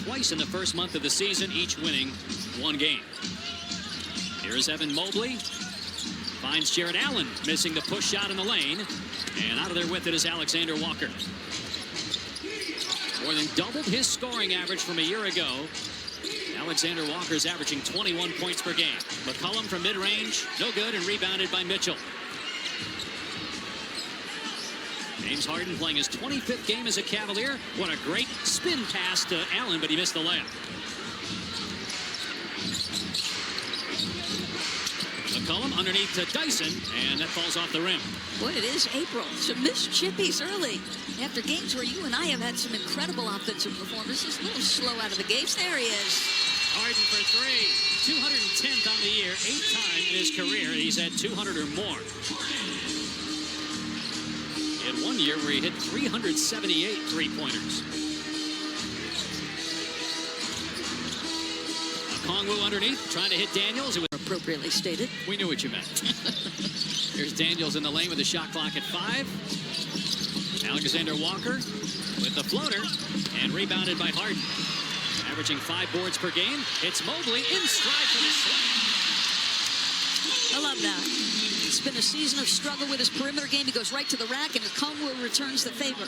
twice in the first month of the season, each winning one game. Here's Evan Mobley. Finds Jarrett Allen missing the push shot in the lane. And out of there with it is Alexander Walker. More than doubled his scoring average from a year ago. Alexander Walker's averaging 21 points per game. McCollum from mid-range, no good, and rebounded by Mitchell. James Harden playing his 25th game as a Cavalier. What a great spin pass to Allen, but he missed the layup. McCollum underneath to Dyson, and that falls off the rim. Boy, it is April. Some missed chippies early. After games where you and I have had some incredible offensive performances, a little slow out of the gates. There he is. Harden for three. 210th on the year. 8th time in his career he's had 200 or more. He had 1 year where he hit 378 three-pointers. Kongwu underneath, trying to hit Daniels. It was appropriately stated. We knew what you meant. Here's Daniels in the lane with the shot clock at 5. Alexander Walker with the floater and rebounded by Harden. Averaging 5 boards per game. It's Mobley in stride for the slam. I love that. It's been a season of struggle with his perimeter game. He goes right to the rack, and Kongwu returns the favor.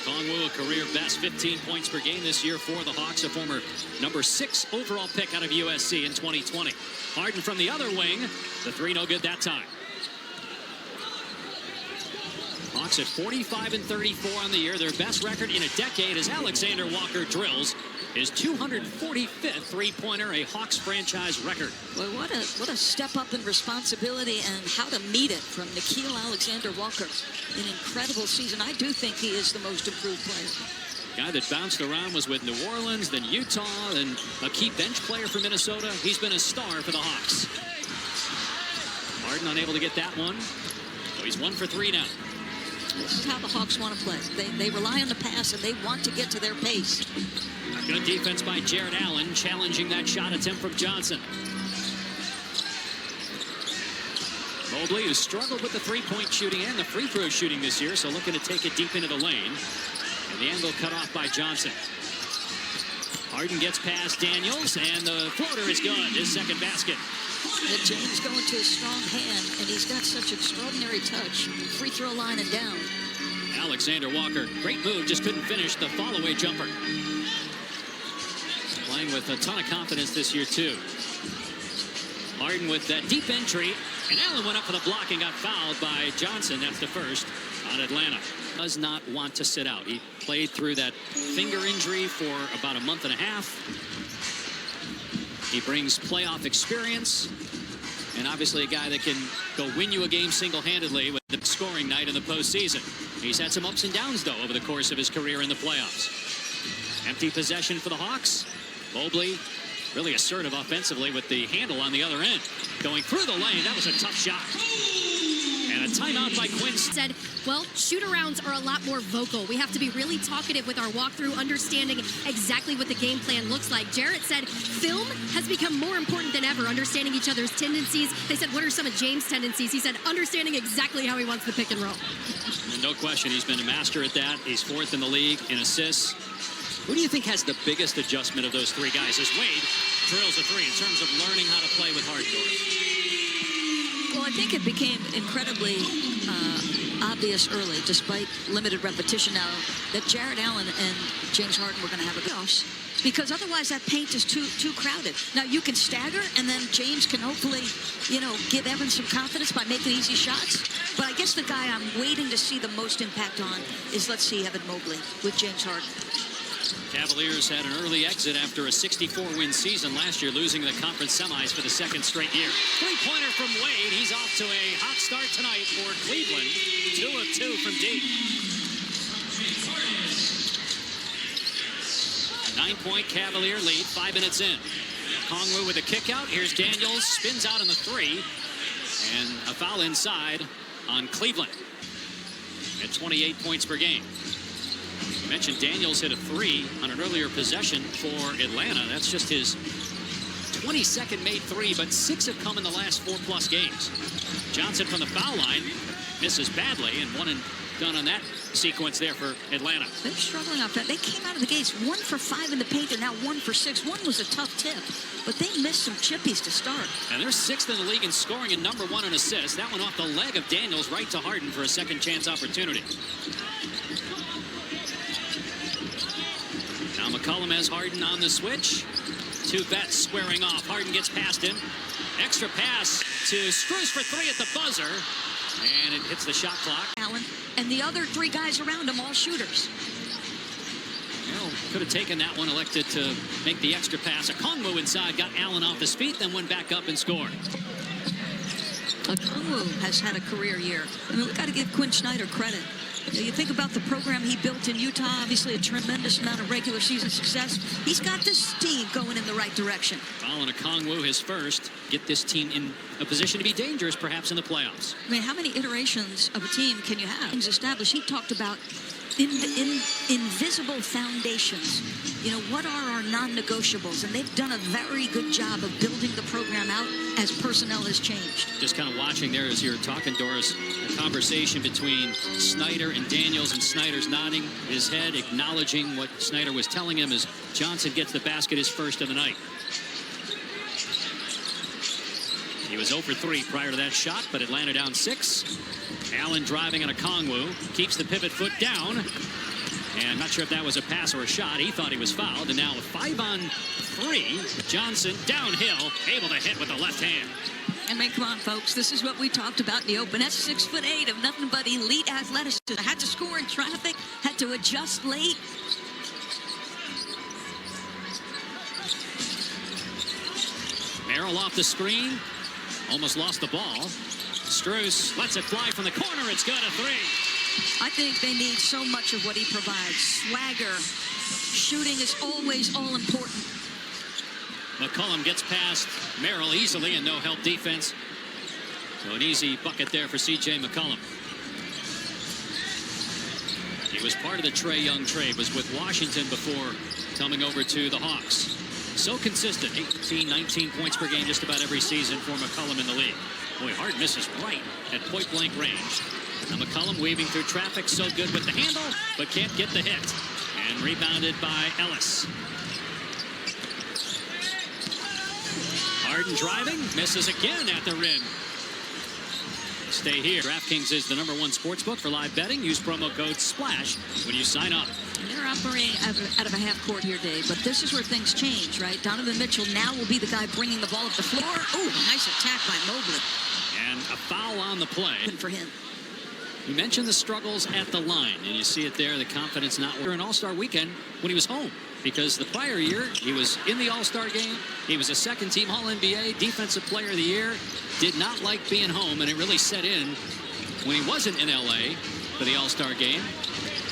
Kongwu, a career best 15 points per game this year for the Hawks, a former number 6 overall pick out of USC in 2020. Harden from the other wing. The three no good that time. Hawks at 45-34 on the year. Their best record in a decade as Alexander Walker drills his 245th three-pointer, a Hawks franchise record. Boy, what a step up in responsibility and how to meet it from Nickeil Alexander Walker. An incredible season. I do think he is the most improved player. Guy that bounced around was with New Orleans, then Utah, then a key bench player for Minnesota. He's been a star for the Hawks. Harden unable to get that one. So he's 1 for 3 now. This is how the Hawks want to play. They rely on the pass, and they want to get to their pace. Good defense by Jarrett Allen, challenging that shot attempt from Johnson. Mobley, who struggled with the three-point shooting and the free throw shooting this year, so looking to take it deep into the lane. And the angle cut off by Johnson. Harden gets past Daniels, and the floater is good. His second basket. James going to a strong hand, and he's got such extraordinary touch. Free throw line and down. Alexander Walker, great move, just couldn't finish the fall-away jumper. Playing with a ton of confidence this year, too. Harden with that deep entry, and Allen went up for the block and got fouled by Johnson. That's the first on Atlanta. Does not want to sit out. He played through that finger injury for about a month and a half. He brings playoff experience, and obviously a guy that can go win you a game single-handedly with the scoring night in the postseason. He's had some ups and downs, though, over the course of his career in the playoffs. Empty possession for the Hawks. Mobley really assertive offensively with the handle on the other end. Going through the lane, that was a tough shot. And a timeout by Quinn. Said, well, shoot-arounds are a lot more vocal. We have to be really talkative with our walkthrough, understanding exactly what the game plan looks like. Jarrett said, film has become more important than ever, understanding each other's tendencies. They said, what are some of James' tendencies? He said, understanding exactly how he wants the pick and roll. No question, he's been a master at that. He's 4th in the league in assists. Who do you think has the biggest adjustment of those 3 guys as Wade drills a 3 in terms of learning how to play with Harden? Well, I think it became incredibly obvious early, despite limited repetition now, that Jarrett Allen and James Harden were going to have a gosh, because otherwise that paint is too crowded. Now you can stagger, and then James can hopefully, give Evan some confidence by making easy shots. But I guess the guy I'm waiting to see the most impact on is, let's see, Evan Mobley with James Harden. Cavaliers had an early exit after a 64-win season last year, losing the conference semis for the 2nd straight year. Three-pointer from Wade. He's off to a hot start tonight for Cleveland. 2 of 2 from deep. 9-point Cavalier lead, 5 minutes in. Kongwu with a kick out. Here's Daniels, spins out on the 3. And a foul inside on Cleveland at 28 points per game. I mentioned Daniels hit a 3 on an earlier possession for Atlanta. That's just his 22nd made 3, but 6 have come in the last 4+ games. Johnson from the foul line misses badly, and 1 done on that sequence there for Atlanta. They're struggling off that. They came out of the gates 1 for 5 in the paint. They're now 1 for 6. One was a tough tip, but they missed some chippies to start. And they're 6th in the league in scoring and number 1 in assists. That one off the leg of Daniels right to Harden for a second chance opportunity. Now McCollum has Harden on the switch. 2 vets squaring off. Harden gets past him. Extra pass to Strus for 3 at the buzzer. And it hits the shot clock. Allen and the other 3 guys around him, all shooters. Well, could have taken that one, elected to make the extra pass. Okongwu inside, got Allen off his feet, then went back up and scored. Okongwu has had a career year. I mean, we've got to give Quinn Snyder credit. You think about the program he built in Utah, obviously a tremendous amount of regular season success. He's got this team going in the right direction. Well, and Okongwu, his first, get this team in a position to be dangerous perhaps in the playoffs. I mean, how many iterations of a team can you have? Things established. He talked about invisible foundations. You know, what are our non-negotiables? And they've done a very good job of building the program out as personnel has changed. Just kind of watching there as you're talking, Doris, the conversation between Snyder and Daniels, and Snyder's nodding his head, acknowledging what Snyder was telling him as Johnson gets the basket, his first of the night. He was 0 for 3 prior to that shot, but Atlanta down 6. Allen driving on Okongwu, keeps the pivot foot down. And not sure if that was a pass or a shot. He thought he was fouled. And now with 5 on 3, Johnson downhill, able to hit with the left hand. I mean, come on, folks. This is what we talked about in the open. That's 6'8" of nothing but elite athleticism. Had to score in traffic, had to adjust late. Merrill off the screen, almost lost the ball. Strus lets it fly from the corner. It's good, a 3. I think they need so much of what he provides. Swagger. Shooting is always all important. McCollum gets past Merrill easily and no help defense. So an easy bucket there for C.J. McCollum. He was part of the Trae Young trade, was with Washington before coming over to the Hawks. So consistent, 18, 19 points per game just about every season for McCollum in the league. Boy, Hart misses right at point-blank range. Now McCollum weaving through traffic, so good with the handle, but can't get the hit. And rebounded by Ellis. Harden driving, misses again at the rim. Stay here. DraftKings is the #1 sportsbook for live betting. Use promo code SPLASH when you sign up. They're operating out of a half court here, Dave, but this is where things change, right? Donovan Mitchell now will be the guy bringing the ball up the floor. Oh, nice attack by Mobley. And a foul on the play. For him. You mentioned the struggles at the line, and you see it there, the confidence not during All-Star weekend when he was home. Because the prior year, he was in the All-Star game. He was a second-team All-NBA, Defensive Player of the Year. Did not like being home, and it really set in when he wasn't in L.A. for the All-Star game.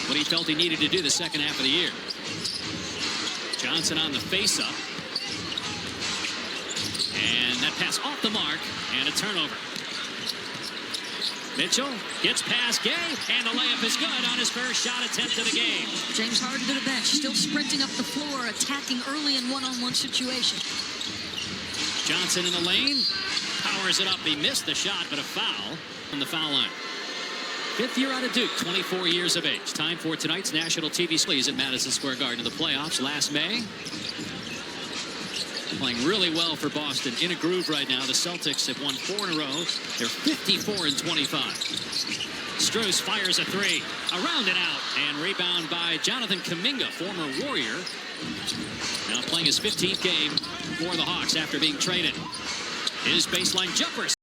What he felt he needed to do the second half of the year. Johnson on the face-up. And that pass off the mark, and a turnover. Mitchell gets past Gay, and the layup is good on his first shot attempt of the game. James Harden to the bench, still sprinting up the floor, attacking early in one-on-one situations. Johnson in the lane, powers it up. He missed the shot, but a foul on the foul line. 5th year out of Duke, 24 years of age. Time for tonight's national TV squeeze at Madison Square Garden in the playoffs last May. Playing really well for Boston. In a groove right now. The Celtics have won 4 in a row. They're 54-25. Strus fires a 3. Around and out. And rebound by Jonathan Kuminga, former Warrior. Now playing his 15th game for the Hawks after being traded. His baseline jumper.